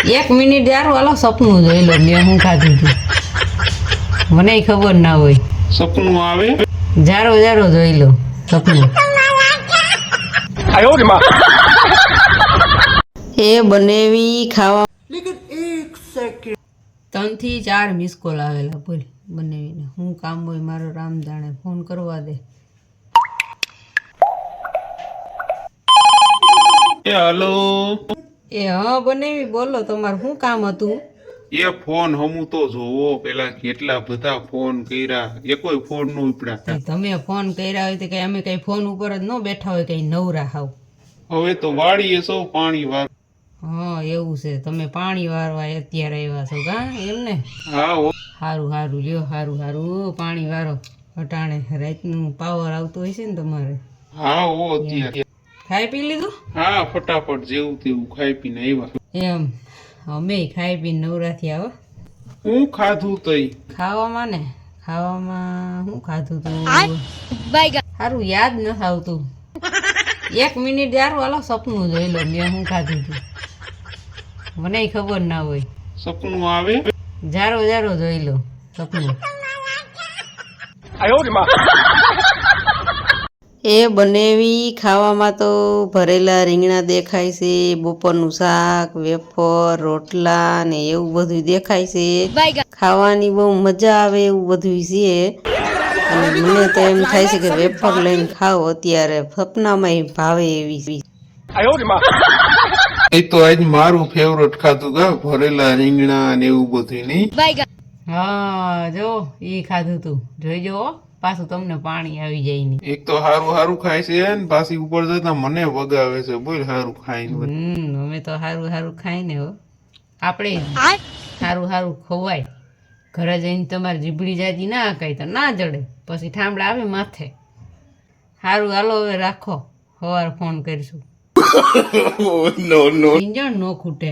1 minute યાર વાલો સપનું જોઈ લો મેં હું ખાધું હતું મને ખબર ના હોય સપનું આવે જારો જારો જોઈ લો સપનું એ બનેવી ખાવા 3 થી 4 મિસ કોલ આવેલા બોલ બનેવીને હું કામ હોય મારો રામ જાણે ફોન કરવા દે એ હલો એ હા બનેવી બોલો તમારું શું કામ હતું એ ફોન હમું તો જોવો પેલા કેટલા બધા ફોન કર્યા એકોય ફોન નો ઉપડ્યા તમે ફોન કર્યા હોય તો કઈ અમે કઈ ફોન ઉપર જ ન બેઠા હોય કઈ નવરા હાવ હવે તો વાળીએ સૌ પાણી વાર હા એવું છે તમે પાણી વારવા અત્યારે આવ્યા છો કા એમ ને હા હો. સારું સારું લ્યો સારું સારું પાણી વારો અટાણે રાતનું પાવર આવતું હોય છે ને તમારે હા હો અત્યારે ખાઈ પી લીધું હા ફટાફટ જેવું તેવું ખાઈ પીને આવ્યા એમ અમે ખાઈ પીને નવરાથી આવો હું ખાધું તઈ ખાવામાં ને ખાવામાં શું ખાધું તું સારું યાદ નથી આવતું 1 મિનિટ યાર વાલો સપનું જોઈ લો મેં શું ખાધું હતું મને ખબર ના હોય સપનું આવે જારો જારો જોઈ લો સપનું એ બનેવી ખાવામાં તો ભરેલા રીંગણા દેખાય છે બપોરનું શાક વેફર રોટલા ને એવું બધું દેખાય છે ખાવાની બહુ મજા આવે એવું બધું છે અને મને તો એમ થાય છે કે વેફર લઈને ખાઓ અત્યારે સપનામાં ભાવે એવી એ તો આજ મારું ફેવરેટ ખાધું ગા ભરેલા રીંગણા ને એવું બધું નહીં હા જો ઈ ખાધું તું જોઈજો હો. પાછું તમને પાણી આવી જાય ની એક તો હારું હારું ખાય છે ને પાછી ઉપર જતા મને વગાવે છે બોલ હારું ખાઈને અમે તો સારું સારું ખાઈને હો આપણે સારું સારું ખવાય ઘરે જઈને તમારે જીભડી જાજી ના કાંઈ તો ના જડે પછી ઠામડા આવે માથે સારું હાલો હવે રાખો સવાર ફોન કરીશું નો નો નો ખૂટે